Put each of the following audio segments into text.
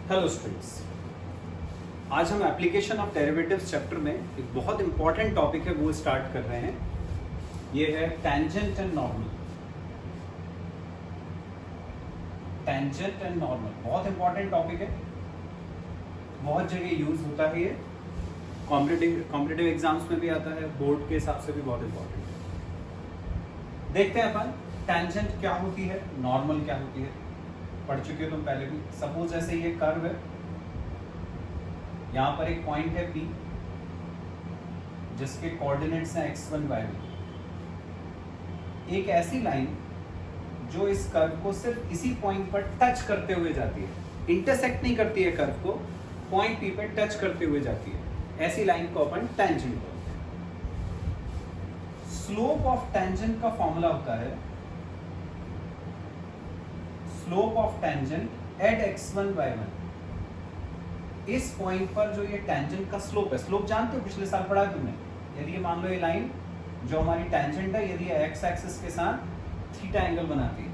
Hello students, आज हम application of derivatives chapter में एक बहुत इंपॉर्टेंट टॉपिक है वो स्टार्ट कर रहे हैं। ये है tangent and normal. Tangent and normal बहुत इंपॉर्टेंट टॉपिक है, बहुत जगह यूज होता है। ये कॉम्पिटिटिव एग्जाम्स में भी आता है, बोर्ड के हिसाब से भी बहुत इंपॉर्टेंट है। देखते हैं अपन टेंजेंट क्या होती है, नॉर्मल क्या होती है। पढ़ चुके हो तुम पहले भी। सपोज ऐसे ये कर्व है, यहां पर एक पॉइंट है P जिसके कोऑर्डिनेट्स हैं x1 y1। एक ऐसी लाइन जो इस कर्व को सिर्फ इसी पॉइंट पर टच करते हुए जाती है, इंटरसेक्ट नहीं करती है कर्व को, पॉइंट P पर टच करते हुए जाती है। ऐसी लाइन को अपन टेंजेंट बोलते हैं। स्लोप ऑफ टेंजेंट का फॉर्मूला होता है slope of tangent at x1 y1। इस पॉइंट पर जो ये टेंजेंट का स्लोप है, स्लोप जानते हो, पिछले साल पढ़ा तुमने। यदि ये मान लो ये लाइन जो हमारी टेंजेंट है, यदि x एक्सिस के साथ थीटा एंगल बनाती है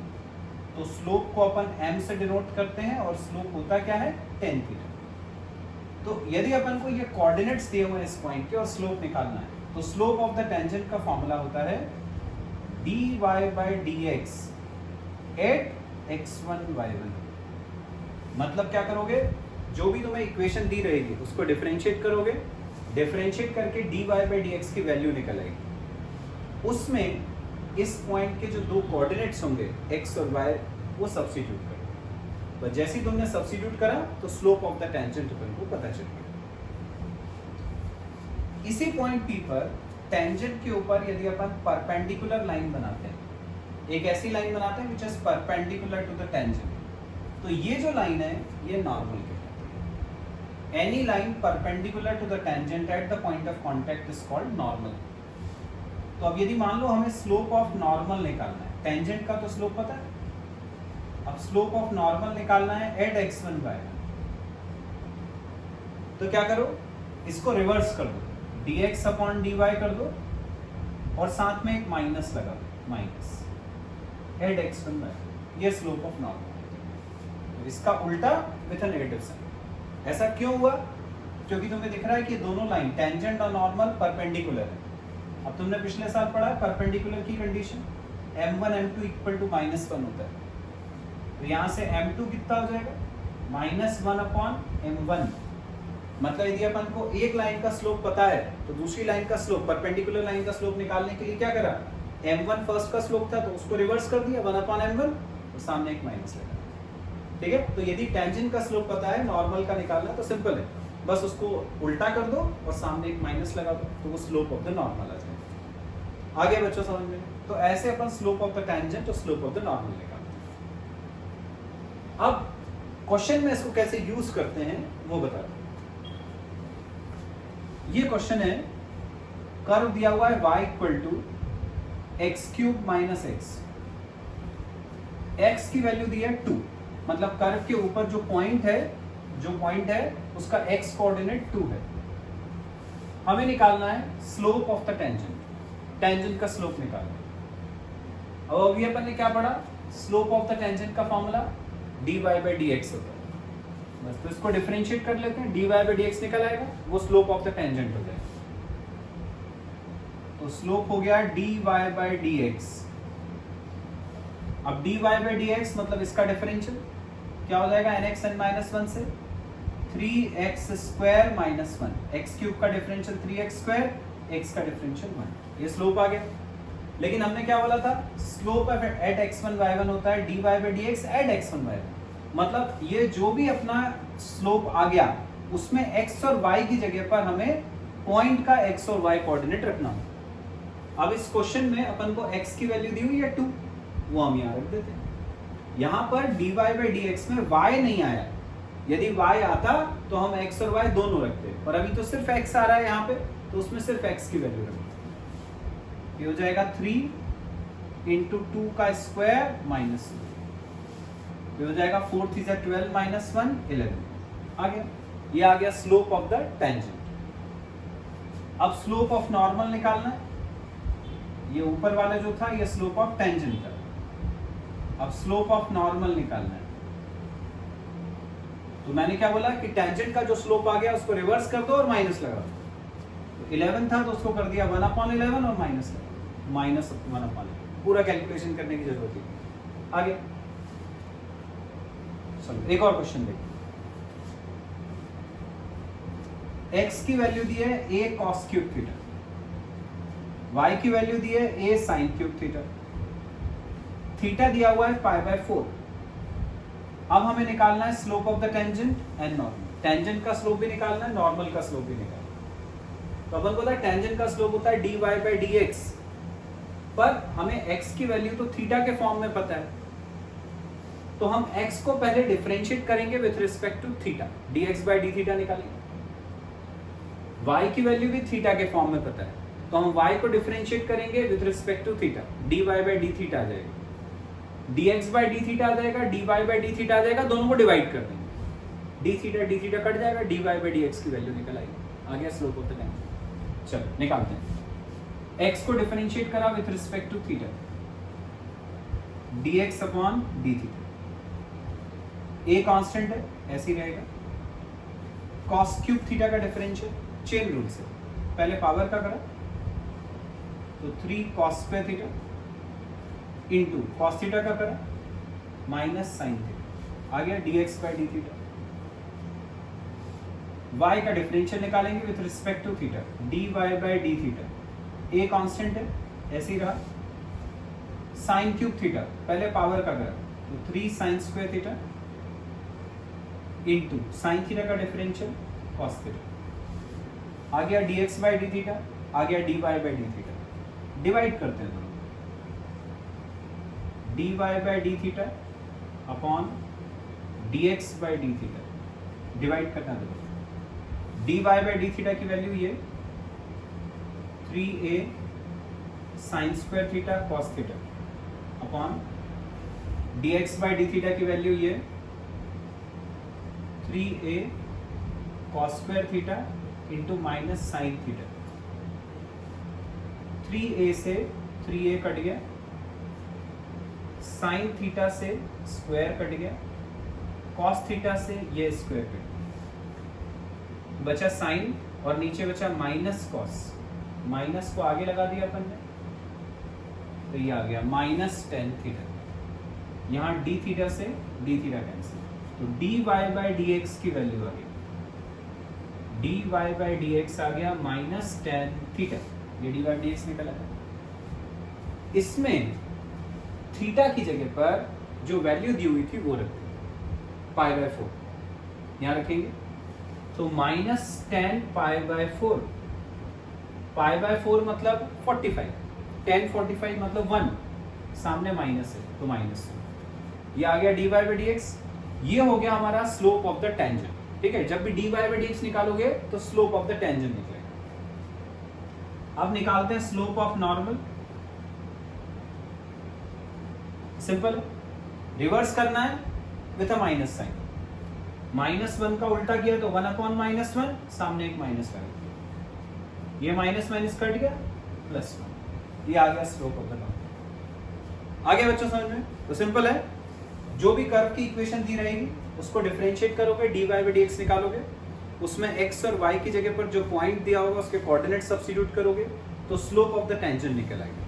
तो स्लोप को अपन m से डिनोट करते हैं और स्लोप होता क्या है, tan थीटा। तो यदि अपन को ये कोऑर्डिनेट्स दिए हुए हैं इस पॉइंट के और स्लोप निकालना है तो स्लोप ऑफ द टेंजेंट का फॉर्मूला होता है dy by dx eight x1 y1। मतलब क्या करोगे, जो भी तुम्हें इक्वेशन दी रहेगी उसको डिफरेंशिएट करोगे, डिफरेंशिएट करके dy by dx की वैल्यू निकल आएगी। उसमें इस पॉइंट के जो दो कोऑर्डिनेट्स होंगे x और y वो सब्स्टिट्यूट करो। बस जैसे ही तुमने सब्स्टिट्यूट करा तो स्लोप ऑफ द टेंजेंट अपन को पता चल गया। इसी पॉइंट P पर टेंजेंट के ऊपर यदि अपन परपेंडिकुलर लाइन बनाते हैं, एक ऐसी लाइन बनाते हैं which is perpendicular to the tangent, तो ये जो लाइन है ये नॉर्मल कहलाती है। Any line perpendicular to the tangent at the point of contact is called normal. तो अब यदि मान लो हमें स्लोप ऑफ नॉर्मल निकालना है, टेंजेंट का तो स्लोप पता है, अब स्लोप ऑफ नॉर्मल निकालना है एट x1 y1। तो क्या करो, इसको रिवर्स कर दो, dx अपॉन dy कर दो और साथ में एक माइनस लगा दो, माइनस एट x1 y1। ये स्लोप ऑफ नॉर्मल। इसका उल्टा विथ अ नेगेटिव साइन। ऐसा क्यों हुआ? क्योंकि तुम्हें दिख रहा है कि दोनों लाइन टेंजेंट और नॉर्मल परपेंडिकुलर है। अब तुमने पिछले साल पढ़ा है परपेंडिकुलर की condition m1 m2 equal to -1 होता है। तो यहां से m2 कितना हो जाएगा, -1 अपॉन m1। मतलब यदि अपन को एक लाइन का स्लोप पता है तो दूसरी लाइन का स्लोप, परपेंडिकुलर लाइन का स्लोप निकालने के लिए क्या करा, m1 फर्स्ट का स्लोप था तो उसको रिवर्स कर दिया 1 अपॉन m1 और सामने एक माइनस लगा। ठीक है, तो यदि टेंजेंट का स्लोप पता है, नॉर्मल का निकालना तो सिंपल है, बस उसको उल्टा कर दो और सामने एक माइनस लगा दो तो वो स्लोप ऑफ द नॉर्मल आ जाएगा। आगे बच्चों समझ में? तो ऐसे अपन स्लोप ऑफ द टेंजेंट और स्लोप ऑफ द नॉर्मल निकालते हैं। अब क्वेश्चन में इसको कैसे यूज करते हैं वो बता दो। ये क्वेश्चन है, कर्व दिया हुआ है y equal to x³ minus x की वैल्यू दी है 2। मतलब कर्व के ऊपर जो पॉइंट है उसका x कोऑर्डिनेट 2 है। हमें निकालना है स्लोप ऑफ द टेंजेंट का स्लोप निकालना है। अब अभी अपन ने क्या पढ़ा, स्लोप ऑफ द टेंजेंट का फॉर्मूला dy by dx होता है। बस तो इसको डिफरेंशिएट कर लेते हैं, dy by dx निकल आएगा, वो स्लोप ऑफ द टेंजेंट हो जाएगा। तो स्लोप हो गया dy by dx। अब dy by dx मतलब इसका डिफरेंशियल क्या हो जाएगा, nx n माइनस 1 से 3x स्क्वायर माइनस 1। x³ का डिफरेंशियल 3x स्क्वायर, x का डिफरेंशियल 1। ये स्लोप आ गया। लेकिन हमने क्या बोला था, स्लोप एट x1 y1 होता है dy by dx eight x1 y1। मतलब ये जो भी अपना स्लोप आ गया उसमें x और y की जगह पर हमें पॉइंट का x और y कोऑर्डिनेट रखना हो। अब इस क्वेश्चन में अपन को x की वैल्यू दी हुई है 2, वो हम यहाँ रख देते हैं। यहाँ पर dy by dx में y नहीं आया, यदि y आता तो हम x और y दोनों रखते, और अभी तो सिर्फ x आ रहा है यहाँ पे, तो उसमें सिर्फ x की वैल्यू रखते। ये हो जाएगा 3 इंटू 2 का स्क्वायर माइनस 2। ये हो जाएगा 4 3 12 माइनस 1 11। आ गया, ये आ गया स्लोप ऑफ द टेंजेंट। अब स्लोप ऑफ नॉर्मल निकालना है। ये ऊपर वाला जो था ये स्लोप ऑफ टेंजेंट था। अब स्लोप ऑफ नॉर्मल निकालना है। तो मैंने क्या बोला कि टेंजेंट का जो स्लोप आ गया उसको रिवर्स कर दो और माइनस लगा दो। तो 11 था तो उसको कर दिया 1/11 और माइनस लगा, माइनस 1/11। पूरा कैलकुलेशन करने की जरूरत है। आगे चलो एक और क्वेश्चन देखिए। x की वैल्यू दी है a cos cube theta, y की वैल्यू दी है a sin cube theta, theta दिया हुआ है π/4। अब हमें निकालना है slope of the tangent and normal. Tangent का स्लोप भी निकालना है, नॉर्मल का स्लोप भी निकालना है। तो अपन को टेंजेंट का स्लोप होता है dy/dx, पर हमें x की वैल्यू तो थीटा के फॉर्म में पता है, तो हम x को पहले डिफरेंशिएट करेंगे with respect to theta, dx/dθ निकालेंगे। y की वैल्यू भी थीटा के फॉर्म में पता है, तो हम y को डिफरेंशिएट करेंगे with respect to theta, dy/dθ आ जाएगा, dx/dθ आ जाएगा, dy/dθ आ जाएगा, दोनों को डिवाइड कर देंगे, dθ कट जाएगा, dy/dx की वैल्यू निकल आएगी। आ गया स्लोप ऑफ द टेंजेंट। चलो निकालते हैं। x को डिफरेंशिएट करा with respect to theta, dx/dθ, a constant है ऐसे ही रहेगा। cos क्यूब थीटा का डिफरेंशियल चेन रूल से पहले पावर का करा तो 3 cos square theta into cos theta का करा माइनस साइन थीटा, आ गया dx/dθ। y का डिफरेंशियल निकालेंगे with respect to theta, dy/dθ, a constant है ऐसे ही रहा। साइन क्यूब थीटा पहले पावर का करा तो 3 sin square theta into sine theta का डिफरेंशियल cos थीटा, आ गया dx/dθ, आ गया dy/dθ। डिवाइड करते हैं दोनों, dy/dθ अपॉन dx/dθ, डिवाइड करना है दोनों। dy/dθ की वैल्यू ये 3a sin square theta cos theta upon dx/dθ की वैल्यू ये 3a cos square theta into minus sine theta. 3a से 3a कट गया, साइन थीटा से स्क्वायर कट गया, cos थीटा से ये स्क्वायर कट गया, बचा साइन और नीचे बचा माइनस cos। माइनस को आगे लगा दिया अपन ने तो ये आ गया -tan थीटा। यहाँ d थीटा से d थीटा कैंसिल, तो dy/dx की वैल्यू आ गई, dy/dx आ गया -tan थीटा, ये dy/dx निकला है। इसमें थीटा की जगह पर जो वैल्यू दी हुई थी वो रख देंगे π/4, यहाँ रखेंगे तो -tan π/4, π/4 मतलब 45, tan 45 मतलब 1, सामने माइनस है तो माइनस, ये आ गया dy/dx। ये हो गया हमारा स्लोप ऑफ द टेंजेंट। ठीक है, जब भी dy/dx निकालोगे तो स्लोप ऑफ द टेंजेंट निकलेगा। अब निकालते हैं slope of normal. Simple, reverse करना है विथ अ माइनस साइन, -1 का उल्टा किया तो 1/-1, सामने एक माइनस लगा, ये माइनस माइनस कट गया +1, ये आ गया स्लोप ऑफ द नॉर्मल। आ गया बच्चों समझ में? तो सिंपल है, जो भी कर्व की इक्वेशन दी रहेगी उसको डिफरेंशिएट करोगे, dy/dx निकालोगे, उसमें x और y की जगह पर जो पॉइंट दिया होगा उसके कोऑर्डिनेट सब्स्टिट्यूट करोगे तो स्लोप ऑफ द टेंजेंट निकल आएगा।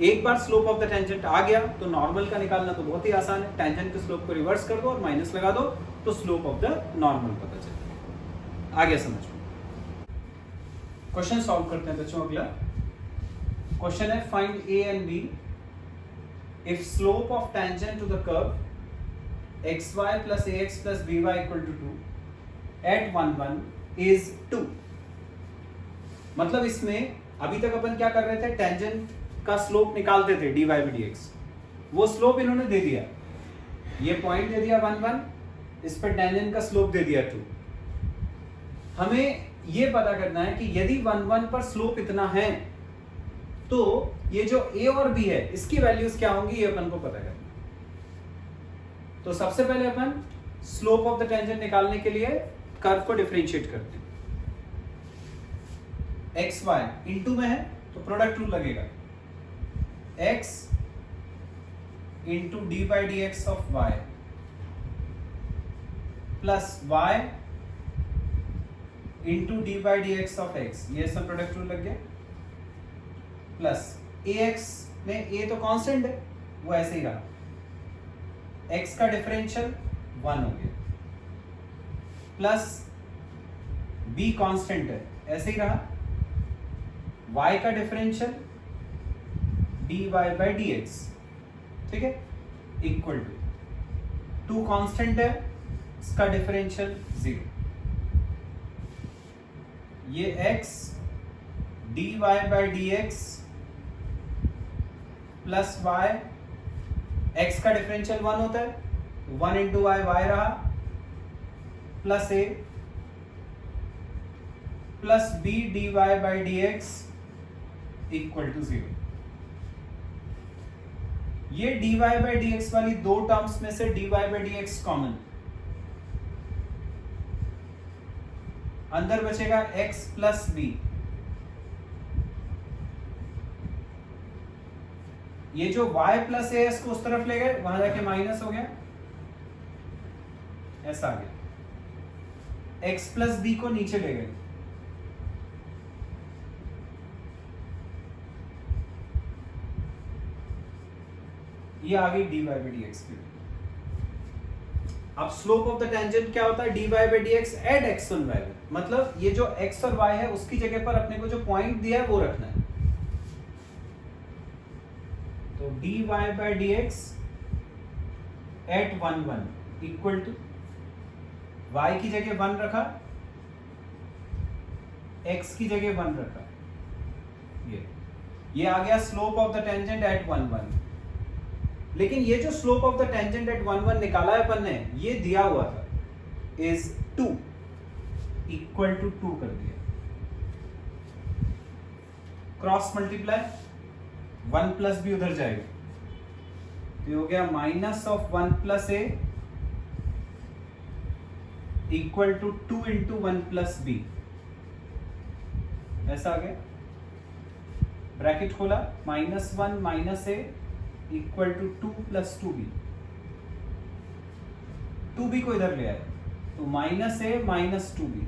एक बार स्लोप ऑफ द टेंजेंट आ गया तो नॉर्मल का निकालना तो बहुत ही आसान है, टेंजेंट के स्लोप को रिवर्स कर दो और माइनस लगा दो तो स्लोप ऑफ द नॉर्मल पता चलेगा। आ गया समझ में? क्वेश्चन सॉल्व करते हैं बच्चों। अगला क्वेश्चन है, find a and b if slope of tangent to the curve xy plus ax plus by equal to 2 at 1 1 is 2। मतलब इसमें अभी तक अपन क्या कर रहे थे, टेंजेंट का स्लोप निकालते थे dy/dx, वो स्लोप इन्होंने दे दिया, ये पॉइंट दे दिया 1 1, इस पर टेंजेंट का स्लोप दे दिया 2। हमें ये पता करना है कि यदि 1 1 पर स्लोप इतना है तो ये जो a और b है इसकी वैल्यूज क्या होंगी, ये अपन को पता करना। तो सबसे पहले अपन स्लोप ऑफ द टेंजेंट निकालने के लिए कर्व को डिफरेंशिएट करते हैं। एक्स वाई इनटू में है तो प्रोडक्ट रूल लगेगा, x into dy/dx of y plus y into d by d x of x, ये सब प्रोडक्ट रूल लग गया, प्लस ए एक्स में ए तो कांस्टेंट है वो ऐसे ही रहा, एक्स का डिफरेंशियल 1 हो गया, प्लस बी कांस्टेंट है ऐसे ही रहा, y का differential dy by d x, ठीक है, इक्वल टू 2 कांस्टेंट है, इसका डिफरेंशियल 0, ये x dy by d x plus y, x का डिफरेंशियल 1 होता है, 1 इंटू y रहा, plus a plus b dy by d x equal to 0। ये dy बाई डी एक्स वाली दो टर्म्स में से dy by d x common, अंदर बचेगा x प्लस b, ये जो y प्लस ए को उस तरफ ले गए, वहां जाके माइनस हो गया, ऐसा आ गया, x प्लस बी को नीचे ले गए, ये आ गई dy बाई डी एक्स की। अब स्लोप ऑफ द टेंजेंट क्या होता है, dy by d x at x1 y, मतलब ये जो x और y है उसकी जगह पर अपने को जो पॉइंट दिया है वो रखना है, तो dy by d x at 1 1 equal to y की जगह 1 रखा, x की जगह 1 रखा, ये आ गया slope of the tangent eight 1 1। लेकिन ये जो slope of the tangent eight 1 1 निकाला है अपन ने, ये दिया हुआ था इज 2 इक्वल टू 2 कर दिया, क्रॉस मल्टीप्लाई 1 प्लस बी उधर जाएगा, तो ये हो गया minus of 1 plus a equal to 2 into 1 plus b, ऐसा आ गया, ब्रैकेट खोला, minus 1 minus a equal to 2 plus 2b, 2b को इधर ले आए तो माइनस ए माइनस 2b,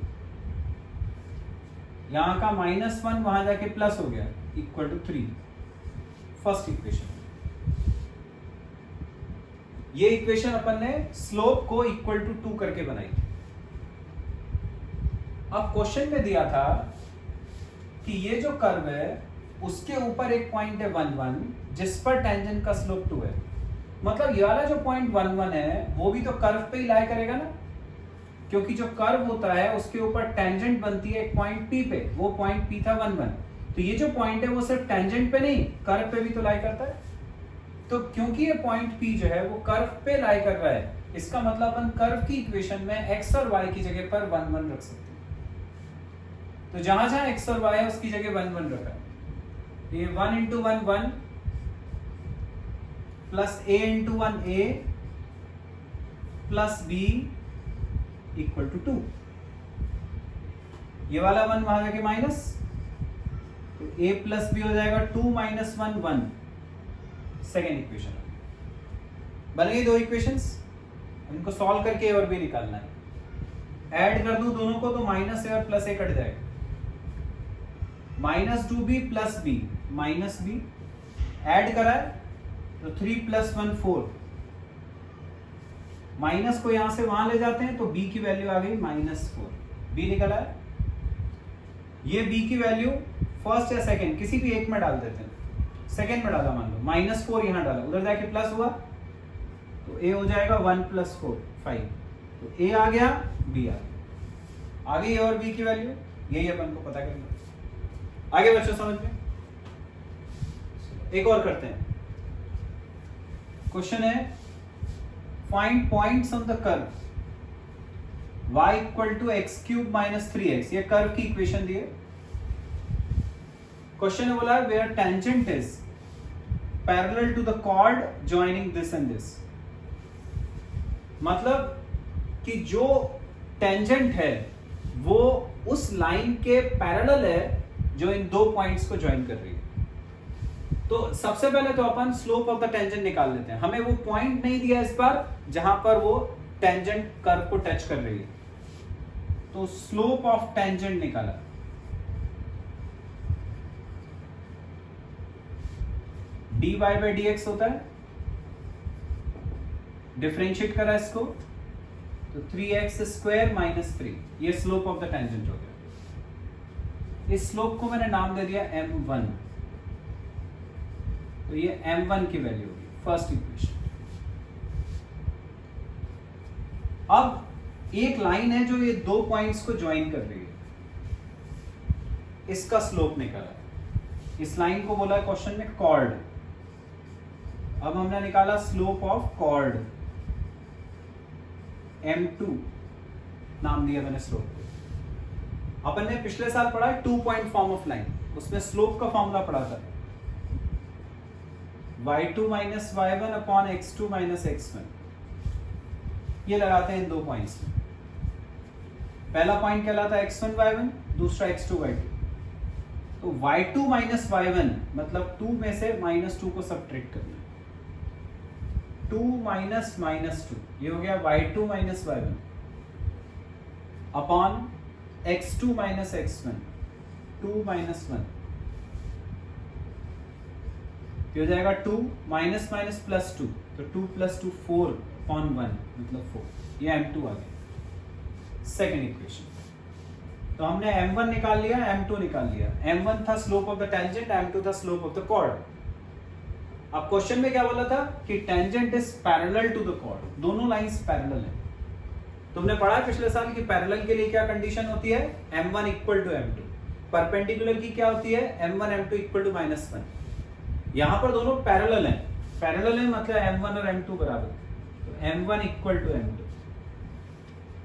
यहां का माइनस 1 वहां जाके प्लस हो गया इक्वल टू 3, फर्स्ट इक्वेशन। ये इक्वेशन अपन ने स्लोप को इक्वल टू 2 करके बनाई। अब क्वेश्चन में दिया था कि ये जो कर्व है उसके ऊपर एक पॉइंट है 1 1 जिस पर टेंजेंट का स्लोप 2 है, मतलब ये वाला जो पॉइंट 1 1 है वो भी तो कर्व पे ही लाई करेगा ना, क्योंकि जो कर्व होता है उसके ऊपर टेंजेंट बनती है एक पॉइंट P पे, वो पॉइंट P था 1 1, तो ये जो पॉइंट है वो सिर्फ टेंजेंट पे नहीं कर्व पे भी तो लाई करता है, तो क्योंकि ये पॉइंट P जो है वो कर्व पे लाई कर रहा है, इसका मतलब अपन कर्व की इक्वेशन में x और y की जगह पर 1 1 रख सकते हैं, तो जहां जहां x और y है उसकी जगह 1 1 रखा है, ये 1 into 1 1 plus a into 1 a plus b equal to 2, ये वाला 1 वहां जाके माइनस, तो a प्लस b हो जाएगा 2 माइनस 1 1, सेकेंड इक्वेशन बन गई, दो इक्वेशंस, इनको सॉल्व करके और भी निकालना है, ऐड कर दूं दोनों को तो माइनस ए और प्लस ए कट जाएगा, minus 2b plus b minus b, add करा है तो 3 प्लस 1 4, माइनस को यहां से वहां ले जाते हैं तो b की वैल्यू आ गई -4, b निकला है, ये b की वैल्यू फर्स्ट या सेकंड किसी भी एक में डाल देते हैं, सेकंड में डाला मान लो, -4 यहां डाला, उधर जाके प्लस हुआ तो a हो जाएगा 1 प्लस 4 5, तो a आ गया b आ गया, आगे और b की वैल्यू यही अपन को पता करना, आगे बच्चों समझ में। एक और करते हैं, क्वेश्चन है find points on the curve y equal to x cube minus 3x, ये कर्व की इक्वेशन दी है, क्वेश्चन है बोला where tangent is parallel to the chord joining this and this, मतलब कि जो टेंजेंट है वो उस लाइन के पैरेलल है जो इन दो पॉइंट्स को ज्वाइन कर रही है, तो सबसे पहले तो अपन स्लोप ऑफ द टेंजेंट निकाल लेते हैं, हमें वो पॉइंट नहीं दिया इस बार जहां पर वो टेंजेंट कर्व को टच कर रही है, तो स्लोप ऑफ टेंजेंट निकाला, dy बाई dx होता है, डिफरेंशिएट करा इसको तो 3x स्क्वायर माइनस 3, ये स्लोप ऑफ द टेंजेंट हो गया। इस स्लोप को मैंने नाम दे दिया m1, तो ये m1 की वैल्यू होगी फर्स्ट इक्वेशन। अब एक लाइन है जो ये दो पॉइंट्स को ज्वाइन कर रही है, इसका स्लोप निकाला, इस लाइन को बोला है क्वेश्चन में कॉर्ड। अब हमने निकाला स्लोप ऑफ कॉर्ड, m2 नाम दिया मैंने स्लोप को। अपन ने पिछले साल पढ़ा है 2 पॉइंट फॉर्म ऑफ लाइन, उसमें स्लोप का फॉर्मूला पढ़ा था y2 minus y1 upon x2 minus x1। ये लगाते हैं इन दो पॉइंट्स में, पहला पॉइंट कहलाता है x1 y1, दूसरा x2 y2। तो y2 माइनस y1 मतलब 2 में से -2 को सब्ट्रैक्ट करना, 2 माइनस -2, ये हो गया y2 minus y1 upon x2 minus x1, 2 minus 1, ये हो जाएगा 2 माइनस माइनस प्लस 2, तो 2 प्लस 2 4 अपॉन 1 मतलब 4, ये m2 आ गया सेकेंड इक्वेशन। तो हमने m1 निकाल लिया, m2 निकाल लिया। m1 था slope of the tangent, m2 था स्लोप ऑफ द कॉर्ड। अब क्वेश्चन में क्या बोला था कि tangent is parallel to the chord, दोनों लाइंस पैरेलल है। तुमने पढ़ा है पिछले साल कि पैरेलल के लिए क्या कंडीशन होती है, m1 equal to m2। Perpendicular की क्या होती है, m1 m2 इक्वल टू -1। यहां पर दोनों पैरेलल हैं, पैरेलल है मतलब m1 और m2 बराबर, तो m1 इक्वल टू m2।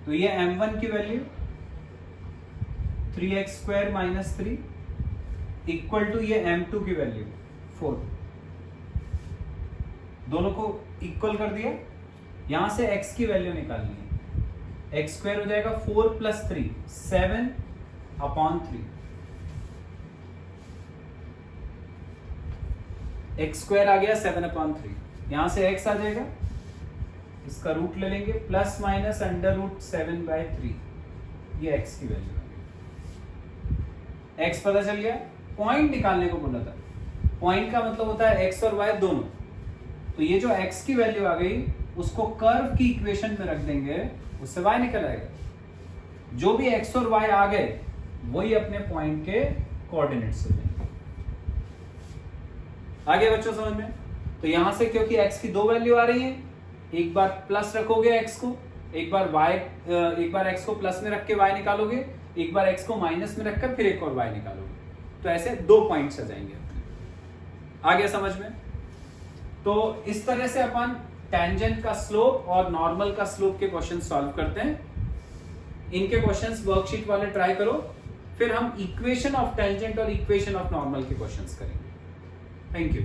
तो ये m1 की value 3x square minus 3 equal to ये m2 की वैल्यू 4, दोनों को इक्वल कर दिया। यहां से x की वैल्यू निकालनी है, x स्क्वायर हो जाएगा 4 प्लस 3 7 अपॉन 3, x स्क्वायर आ गया 7 अपॉन 3, यहां से x आ जाएगा, इसका रूट ले लेंगे, plus minus under root 7 by 3, ये x की वैल्यू आ गई। x पता चल गया, पॉइंट निकालने को बोला था, पॉइंट का मतलब होता है x और y दोनों। तो ये जो x की वैल्यू आ गई उसको कर्व की इक्वेशन में रख देंगे, उससे y निकल आएगा। जो भी x और y आ गए वही अपने पॉइंट के कोऑर्डिनेट्स हो जाएंगे। आगे बच्चों समझ में? तो यहां से क्योंकि x की दो वैल्यू आ रही है, एक बार प्लस रखोगे x को, एक बार x को प्लस में रख के y निकालोगे, एक बार x को माइनस में रखकर फिर एक और y निकालोगे, तो ऐसे दो पॉइंट्स आ जाएंगे अपने। आ गया समझ में? तो इस तरह से अपन टेंजेंट का स्लोप और नॉर्मल का स्लोप के क्वेश्चन सॉल्व करते हैं। इनके क्वेश्चंस वर्कशीट वाले ट्राई करो, फिर हम इक्वेशन ऑफ टेंजेंट और इक्वेशन ऑफ नॉर्मल के क्वेश्चंस करेंगे। Thank you.